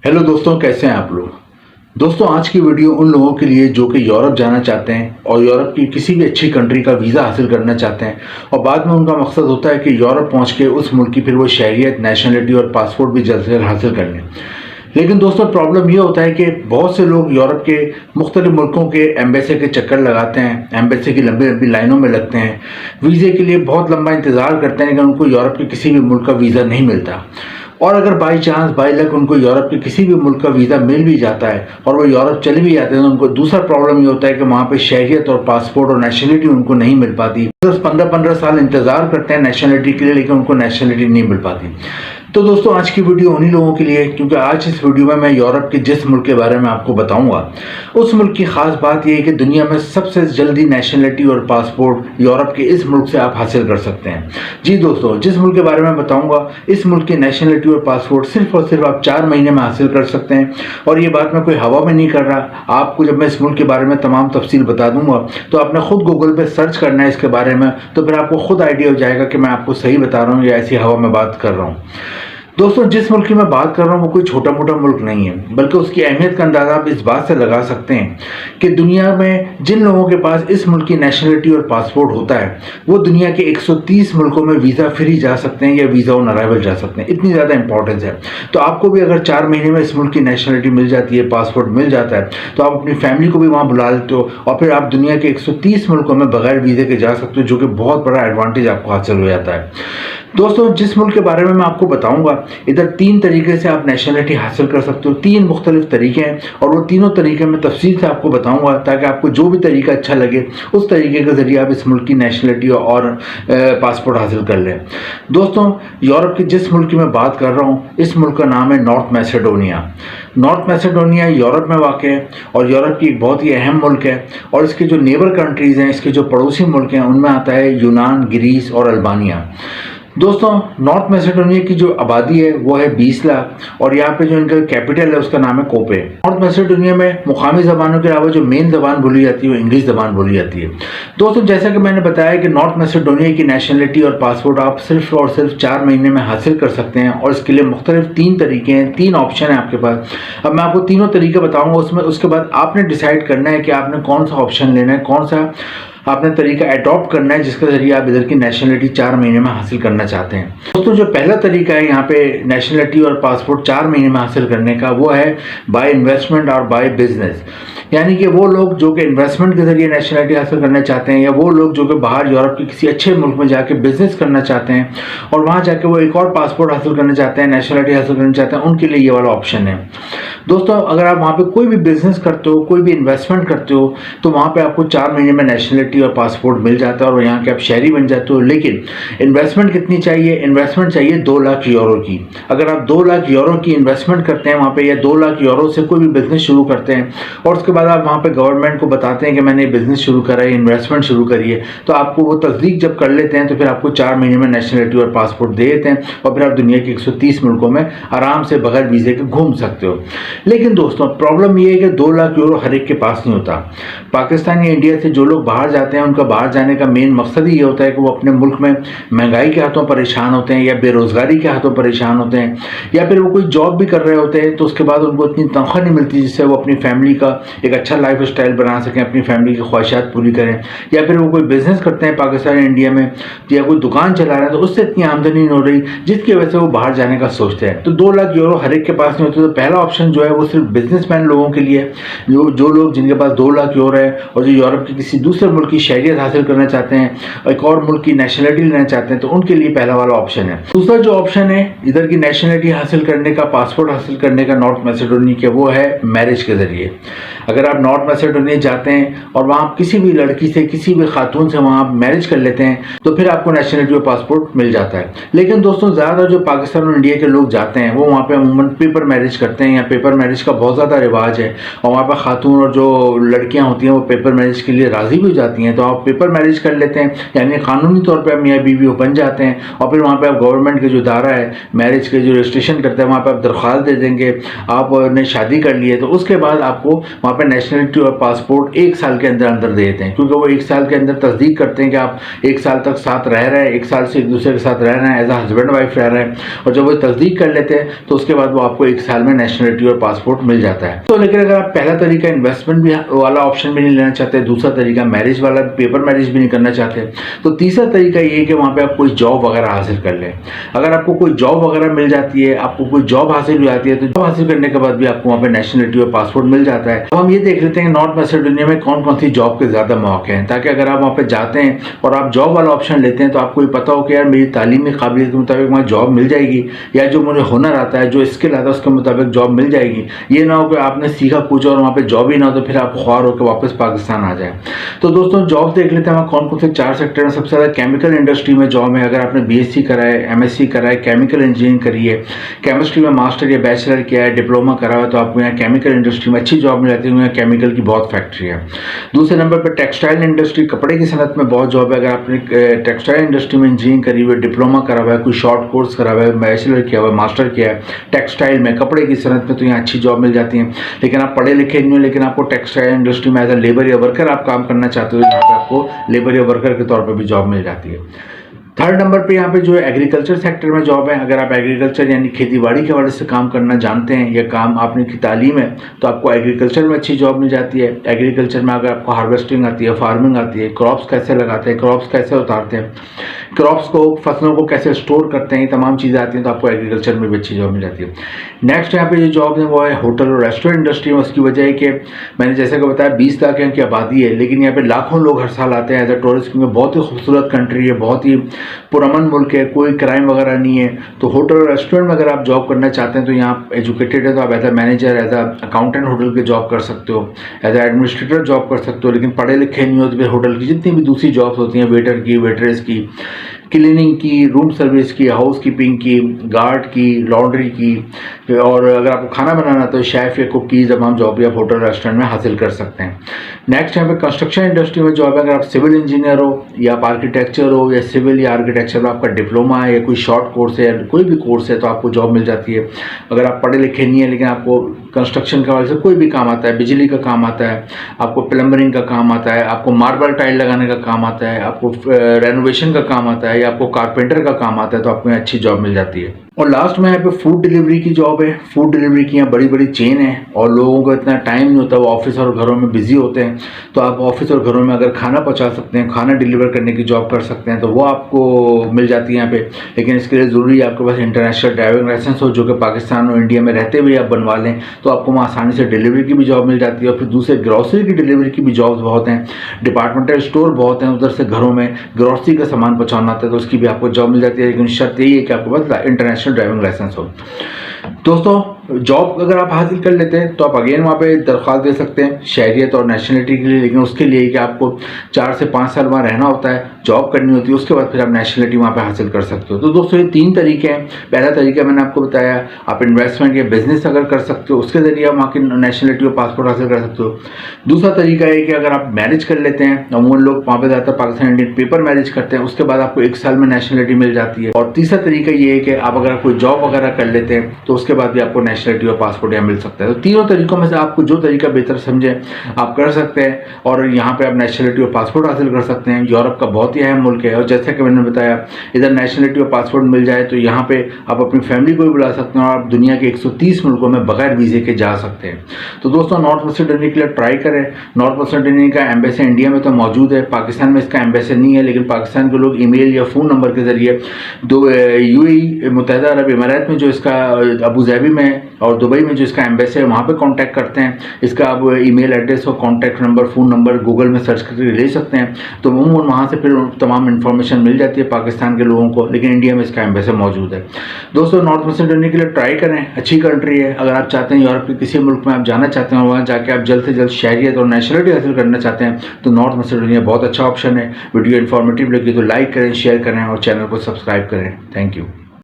Hello दोस्तों, कैसे हैं आप लोग। दोस्तों, आज की वीडियो उन लोगों के लिए जो कि यूरोप जाना चाहते हैं और यूरोप की किसी भी अच्छी कंट्री का वीज़ा हासिल करना चाहते हैं और बाद में उनका मकसद होता है कि यूरोप पहुंच के उस मुल्क की फिर वो शहरियत, नेशनलिटी और पासपोर्ट भी जल्द से जल्द हासिल कर लें। लेकिन दोस्तों, प्रॉब्लम ये होता है कि बहुत से लोग यूरोप के मुख्तलिफ मुल्कों के एम्बेसी के चक्कर लगाते हैं, एम्बेसी की लंबी लंबी लाइनों में लगते हैं, वीज़े के लिए बहुत लंबा इंतज़ार करते हैं, लेकिन उनको यूरोप के किसी भी मुल्क का वीज़ा नहीं मिलता। और अगर बाई चांस बाई लक उनको यूरोप के किसी भी मुल्क का वीज़ा मिल भी जाता है और वो यूरोप चले भी जाते हैं, तो उनको दूसरा प्रॉब्लम ये होता है कि वहाँ पे शहरियत और पासपोर्ट और नेशनलिटी उनको नहीं मिल पाती। 10-15 साल इंतज़ार करते हैं नेशनलिटी के लिए, लेकिन उनको नेशनलिटी नहीं मिल पाती। तो दोस्तों, आज की वीडियो उन्हीं लोगों के लिए, क्योंकि आज इस वीडियो में मैं यूरोप के जिस मुल्क के बारे में आपको बताऊंगा, उस मुल्क की खास बात यह है कि दुनिया में सबसे जल्दी नेशनलिटी और पासपोर्ट यूरोप के इस मुल्क से आप हासिल कर सकते हैं। जी दोस्तों, जिस मुल्क के बारे में बताऊंगा, इस मुल्क की नेशनलिटी और पासपोर्ट सिर्फ और सिर्फ आप 4 महीने में हासिल कर सकते हैं। और ये बात मैं कोई हवा में नहीं कर रहा, आपको जब मैं इस मुल्क के बारे में तमाम तफसील बता दूंगा तो आपने खुद गूगल पे सर्च करना है इसके बारे में, तो फिर आपको खुद आइडिया हो जाएगा कि मैं आपको सही बता रहा हूँ या ऐसी हवा में बात कर रहा हूँ। दोस्तों, जिस मुल्क की मैं बात कर रहा हूँ वो कोई छोटा मोटा मुल्क नहीं है, बल्कि उसकी अहमियत का अंदाज़ा आप इस बात से लगा सकते हैं कि दुनिया में जिन लोगों के पास इस मुल्क की नेशनलिटी और पासपोर्ट होता है वो दुनिया के 130 मुल्कों में वीज़ा फ्री जा सकते हैं या वीज़ा ऑन अराइवल जा सकते हैं। इतनी ज़्यादा इंपॉर्टेंस है। तो आपको भी अगर 4 महीने में इस मुल्क की नेशनलिटी मिल जाती है, पासपोर्ट मिल जाता है, तो आप अपनी फैमिली को भी वहाँ बुला लेते हो और फिर आप दुनिया के 130 मुल्कों में बगैर वीज़े के जा सकते हो, जो कि बहुत बड़ा एडवांटेज आपको हासिल हो जाता है। दोस्तों, जिस मुल्क के बारे में मैं आपको बताऊंगा, इधर 3 तरीके से आप नेशनलिटी हासिल कर सकते हो। 3 मुख्तलिफ तरीके हैं और वो तीनों तरीके मैं तफसील से आपको बताऊंगा, ताकि आपको जो भी तरीका अच्छा लगे उस तरीके के ज़रिए आप इस मुल्क की नेशनलिटी और पासपोर्ट हासिल कर लें। दोस्तों, यूरोप के जिस मुल्क की मैं बात कर रहा हूँ, इस मुल्क का नाम है North Macedonia. North Macedonia Europe में वाक़ है और यूरोप की एक बहुत ही अहम मुल्क है। और इसके जो नेबर कंट्रीज़ हैं, इसके जो पड़ोसी मुल्क हैं, उनमें आता है यूनान, ग्रीस और अल्बानिया। दोस्तों, नॉर्थ मैसेडोनिया की जो आबादी है वो है 20 लाख और यहाँ पे जो इनका कैपिटल है उसका नाम है कोपे। नॉर्थ मैसेडोनिया में मुकामी ज़बानों के अलावा जो मेन ज़बान बोली जाती है वो इंग्लिश ज़बान बोली जाती है। दोस्तों, जैसा कि मैंने बताया कि नॉर्थ मैसेडोनिया की नेशनलिटी और पासपोर्ट आप सिर्फ और सिर्फ 4 महीने में हासिल कर सकते हैं और इसके लिए मुख्तलिफ 3 तरीके हैं, 3 ऑप्शन है आपके पास। अब मैं आपको तीनों तरीके बताऊँगा, उसमें उसके बाद आपने डिसाइड करना है कि आपने कौन सा ऑप्शन लेना है, कौन सा आपने तरीका अडॉप्ट करना है जिसके जरिए आप इधर की नेशनलिटी 4 महीने में हासिल करना चाहते हैं। दोस्तों, जो पहला तरीका है यहाँ पे नेशनलिटी और पासपोर्ट 4 महीने में हासिल करने का, वो है बाय इन्वेस्टमेंट और बाय बिजनेस। यानी कि वो लोग जो कि इन्वेस्टमेंट के जरिए नेशनलिटी हासिल करना चाहते हैं, या वो लोग जो कि बाहर यूरोप के किसी अच्छे मुल्क में जाके बिजनेस करना चाहते हैं और वहाँ जाके वो एक और पासपोर्ट हासिल करना चाहते हैं, नेशनलिटी हासिल करना चाहते हैं, उनके लिए ये वाला ऑप्शन है। दोस्तों, अगर आप वहाँ पे कोई भी बिजनेस करते हो, कोई भी इन्वेस्टमेंट करते हो, तो वहाँ पे आपको 4 महीने में नेशनलिटी और पासपोर्ट मिल जाता है और यहाँ के आप शहरी बन जाते हो। लेकिन इन्वेस्टमेंट कितनी चाहिए? इन्वेस्टमेंट चाहिए 2 लाख यूरो की। अगर आप 2 लाख यूरो की इन्वेस्टमेंट करते हैं वहाँ पे, या 2 लाख यूरो से कोई भी बिजनेस शुरू करते हैं और उसके बाद आप वहाँ पे गवर्नमेंट को बताते हैं कि मैंने बिजनेस शुरू करा है, इन्वेस्टमेंट शुरू करिए, तो आपको वो तस्दीक जब कर लेते हैं तो फिर आपको 4 महीने में नेशनलिटी और पासपोर्ट दे देते हैं और फिर आप दुनिया के 130 मुल्कों में आराम से बगैर वीज़े के घूम सकते हो। लेकिन दोस्तों, प्रॉब्लम ये है कि 2 लाख यूरो हर एक के पास नहीं होता। पाकिस्तान या इंडिया से जो लोग बाहर जाते हैं, उनका बाहर जाने का मेन मकसद ही ये होता है कि वो अपने मुल्क में महंगाई के हाथों परेशान होते हैं, या बेरोज़गारी के हाथों परेशान होते हैं, या फिर वो कोई जॉब भी कर रहे होते हैं तो उसके बाद उनको इतनी तनख्वाह नहीं मिलती जिससे वो अपनी फैमिली का एक अच्छा लाइफ स्टाइल बना सकें, अपनी फैमिली की ख्वाहिशात पूरी करें। या फिर वो कोई बिजनेस करते हैं पाकिस्तान या इंडिया में, या कोई दुकान चला रहे हैं, तो उससे इतनी आमदनी नहीं हो रही जिसकी वजह से वो बाहर जाने का सोचते हैं। तो 2 लाख यूरो हर एक के पास नहीं होते। तो पहला ऑप्शन जो है वो सिर्फ बिजनेसमैन लोगों के लिए, जो लोग जिनके पास 2 लाख यूरो है और जो यूरोप के किसी दूसरे मुल्क की शहरियत हासिल करना चाहते हैं, एक और मुल्क की नेशनलिटी लेना चाहते हैं, तो उनके लिए पहला वाला ऑप्शन है। दूसरा जो ऑप्शन है इधर की नेशनलिटी हासिल करने का, पासपोर्ट हासिल करने का नॉर्थ मैसेडोनिया के, वो है मैरिज के जरिए। अगर आप नॉर्थ मैसेडोनिया जाते हैं और वहाँ किसी भी लड़की से, किसी भी खातून से वहाँ मैरिज कर लेते हैं, तो फिर आपको नेशनलिटी और पासपोर्ट मिल जाता है। लेकिन दोस्तों, ज़्यादा जो पाकिस्तान और इंडिया के लोग जाते हैं वो वहाँ पे अमूमन पेपर मैरिज करते हैं, या पेपर मैरिज का बहुत ज़्यादा रिवाज है और वहाँ पर खातून और जो लड़कियाँ होती हैं वो पेपर मैरिज के लिए राज़ी भी हो जाती हैं। तो आप पेपर मैरिज कर लेते हैं, यानी कानूनी तौर पर आप मियाँ बीवी बन जाते हैं और फिर वहाँ पर आप गवर्नमेंट के जो इदारा है मैरिज के जो रजिस्ट्रेशन करते हैं वहाँ पर आप दरख्वास्त दे देंगे, आपने शादी कर ली है, तो उसके बाद आपको वहाँ पर पे नेशनलिटी और पासपोर्ट 1 साल के अंदर अंदर दे देते हैं, क्योंकि वो 1 साल के अंदर तस्दीक करते हैं कि आप 1 साल तक साथ रह रहे हैं, 1 साल से एक दूसरे के साथ रह रहे हैं, एज अ हस्बैंड वाइफ रह रहे हैं। और जब वो तस्दीक कर लेते हैं तो उसके बाद वो आपको 1 साल में नेशनलिटी और पासपोर्ट मिल जाता है। तो लेकिन अगर आप पहला तरीका इन्वेस्टमेंट भी वाला ऑप्शन भी नहीं लेना चाहते, दूसरा तरीका मैरिज वाला पेपर मैरिज भी नहीं करना चाहते, तो तीसरा तरीका ये है कि वहाँ पे आप कोई जॉब वगैरह हासिल कर लें। अगर आपको कोई जॉब वगैरह मिल जाती है, आपको कोई जॉब हासिल हो जाती है, तो जॉब हासिल करने के बाद भी आपको वहाँ पे नेशनलिटी और पासपोर्ट मिल जाता है। तो हम ये देख लेते हैं नॉर्थ मैसेडोनिया में कौन कौन सी जॉब के ज़्यादा मौके हैं, ताकि अगर आप वहाँ पे जाते हैं और आप जॉब वाला ऑप्शन लेते हैं तो आपको ये पता हो कि यार मेरी तालीमी काबिलियत के मुताबिक वहाँ जॉब मिल जाएगी, या जो मुझे हुनर आता है, जो स्किल आता है उसके मुताबिक जॉब मिल जाएगी। ये ना हो कि आपने सीखा कुछ और वहाँ पे जॉब ही ना हो तो फिर आप ख्वार होकर वापस पाकिस्तान आ जाए। तो दोस्तों जॉब देख लेते हैं कौन कौन से 4 सेक्टर में। सबसे ज़्यादा केमिकल इंडस्ट्री में जॉब है। अगर आपने BSc करा है, MSc करा है, केमिकल इंजीनियरिंग करी है, केमिस्ट्री में मास्टर या बैचलर किया है, डिप्लोमा करा हुआ है, तो आपको यहाँ केमिकल इंडस्ट्री में अच्छी जॉब मिल जाती है। यहाँ केमिकल की बहुत फैक्ट्री है। दूसरे नंबर पर टेक्सटाइल इंडस्ट्री, कपड़े की सनत में बहुत जॉब है। अगर आपने टेक्सटाइल इंडस्ट्री में इंजीनियरिंग करी हुई है, डिप्लोमा करा हुआ है, कोई शॉर्ट कोर्स करा हुआ है, बैचलर किया हुआ है, मास्टर किया है टेक्सटाइल में, कपड़े की सनत में, तो यहाँ अच्छी जॉब मिल जाती है। लेकिन आप पढ़े लिखे नहीं हो, लेकिन आपको टेक्सटाइल इंडस्ट्री में एज अ लेबर या वर्कर आप काम करना चाहते हो, यहाँ पे आपको लेबर या वर्कर के तौर पर भी जॉब मिल जाती है। थर्ड नंबर पे यहाँ पे जो है एग्रीकल्चर सेक्टर में जॉब है। अगर आप एग्रीकल्चर यानी खेती बाड़ी के हवाले से काम करना जानते हैं या काम आपने की तालीम है, तो आपको एग्रीकल्चर में अच्छी जॉब मिल जाती है। एग्रीकल्चर में अगर आपको हार्वेस्टिंग आती है, फार्मिंग आती है, क्रॉप्स कैसे लगाते हैं, क्रॉप्स कैसे उतारते हैं, क्रॉप्स को, फसलों को कैसे स्टोर करते हैं, ये तमाम चीज़ें आती हैं, तो आपको एग्रीकल्चर में भी अच्छी जॉब मिल जाती है। नेक्स्ट यहाँ पे जो जॉब है वो है होटल और रेस्टोरेंट इंडस्ट्री में। उसकी वजह है कि मैंने जैसे कि बताया 20 लाख यहाँ की आबादी है, लेकिन यहाँ पे लाखों लोग हर साल आते हैं एज अ टूरिस्ट, क्योंकि बहुत ही खूबसूरत कंट्री है, बहुत ही पुरअमन मुल्क है, कोई क्राइम वगैरह नहीं है। तो होटल और रेस्टोरेंट में अगर आप जॉब करना चाहते हैं तो यहाँ एजुकेटेड है तो आप as a manager, as a accountant hotel के जॉब कर सकते हो, एज अ एडमिनिस्ट्रेटर जॉब कर सकते हो। लेकिन पढ़े लिखे नहीं हो तो फिर होटल की जितनी भी दूसरी जॉब्स होती हैं, वेटर की, वेटरेस की, क्लीनिंग की, रूम सर्विस की, हाउस कीपिंग की, गार्ड की, लॉन्ड्री की, और अगर आपको खाना बनाना तो शेफ़ या कुक की तमाम जॉब भी आप होटल रेस्टोरेंट में हासिल कर सकते हैं। नेक्स्ट यहाँ पे कंस्ट्रक्शन इंडस्ट्री में जॉब है। अगर आप सिविल इंजीनियर हो या आप आर्किटेक्चर हो, या सिविल या आर्किटेक्चर में आपका डिप्लोमा है या कोई शॉर्ट कोर्स है या कोई भी कोर्स है, तो आपको जॉब मिल जाती है। अगर आप पढ़े लिखे नहीं है लेकिन आपको कंस्ट्रक्शन के हवाले से कोई भी काम आता है, बिजली का काम आता है, आपको प्लम्बरिंग का काम आता है, आपको मार्बल टाइल लगाने का काम आता है, आपको रेनोवेशन का काम आता है, या आपको कारपेंटर का काम आता है, तो आपको यहाँ अच्छी जॉब मिल जाती है। और लास्ट में यहाँ पे फूड डिलीवरी की जॉब है। फूड डिलीवरी की यहाँ बड़ी बड़ी चेन है और लोगों को इतना टाइम नहीं होता, वो ऑफिस और घरों में बिजी होते हैं, तो आप ऑफिस और घरों में अगर खाना पहुँचा सकते हैं, खाना डिलीवर करने की जॉब कर सकते हैं, तो वो आपको मिल जाती है यहाँ पे। लेकिन इसके लिए ज़रूरी है आपके पास इंटरनेशनल ड्राइविंग लाइसेंस हो, जो कि पाकिस्तान और इंडिया में रहते हुए आप बनवा लें, तो आपको वहाँ आसानी से डिलीवरी की भी जॉब मिल जाती है। और फिर दूसरे ग्रॉसरी की डिलीवरी की भी जॉब्स बहुत हैं, डिपार्टमेंटल स्टोर बहुत हैं, उधर से घरों में ग्रॉसरी का सामान पहुँचाना आता है, तो उसकी भी आपको जॉब मिल जाती है। लेकिन शर्त यही है कि आपके पास इंटरनेशनल ड्राइविंग लाइसेंस हो। दोस्तों जॉब अगर आप हासिल कर लेते हैं तो आप अगेन वहाँ पे दरख्वास्त दे सकते हैं शहरियत और नेशनलिटी के लिए, लेकिन उसके लिए कि आपको 4 से 5 साल वहाँ रहना होता है, जॉब करनी होती है, उसके बाद फिर आप नेशनलिटी वहाँ पे हासिल कर सकते हो। तो दोस्तों ये 3 तरीके हैं। पहला तरीका मैंने आपको बताया, आप इन्वेस्टमेंट या बिजनेस अगर कर सकते हो उसके ज़रिए आप वहाँ की नेशनलिटी और पासपोर्ट हासिल कर सकते हो। दूसरा तरीका है कि अगर आप मैरिज कर लेते हैं, अमूमन लोग वहाँ पर ज़्यादातर पाकिस्तान इंडियन पेपर मैरिज करते हैं, उसके बाद आपको 1 साल में नेशनलिटी मिल जाती है। और तीसरा तरीका ये है कि आप अगर कोई जॉब वगैरह कर लेते हैं तो उसके बाद भी आपको नेशनलिटी और पासपोर्ट यहाँ मिल सकता है। तो तीनों तरीकों में से आपको जो तरीका बेहतर समझे आप कर सकते हैं, और यहाँ पे आप नेशनलिटी और पासपोर्ट हासिल कर सकते हैं। यूरोप का बहुत ही अहम मुल्क है, और जैसा कि मैंने बताया इधर नेशनलिटी और पासपोर्ट मिल जाए तो यहाँ पे आप अपनी फैमिली को भी बुला सकते हैं, और आप दुनिया के 130 मुल्कों में बगैर वीज़े के जा सकते हैं। तो दोस्तों नॉर्थ मैसेडोनिया के लिए ट्राई करें। नॉर्थ मैसेडोनिया का एम्बेसी इंडिया में तो मौजूद है, पाकिस्तान में इसका एम्बेसी नहीं है, लेकिन पाकिस्तान के लोग ईमेल या फ़ोन नंबर के ज़रिए UAE मुत्तहिदा अरब इमारात में जो इसका अबू धाबी में और दुबई में जो इसका एम्बेसी है वहाँ पे कांटेक्ट करते हैं। इसका आप ईमेल एड्रेस और contact number, phone number Google में सर्च करके ले सकते हैं, तो वहाँ से फिर तमाम इन्फॉर्मेशन मिल जाती है पाकिस्तान के लोगों को। लेकिन इंडिया में इसका एम्बेसी मौजूद है। दोस्तों नॉर्थ मैसेडोनिया के लिए ट्राई करें, अच्छी कंट्री है। अगर आप चाहते हैं यूरोप के किसी मुल्क में आप जाना चाहते हैं, वहाँ जाके आप जल्द से जल्द शहरियत और नेशनलिटी हासिल करना चाहते हैं, तो नॉर्थ मैसेडोनिया बहुत अच्छा ऑप्शन है। वीडियो इन्फॉर्मेटिव लगी तो लाइक करें, शेयर करें और चैनल को सब्सक्राइब करें। Thank you.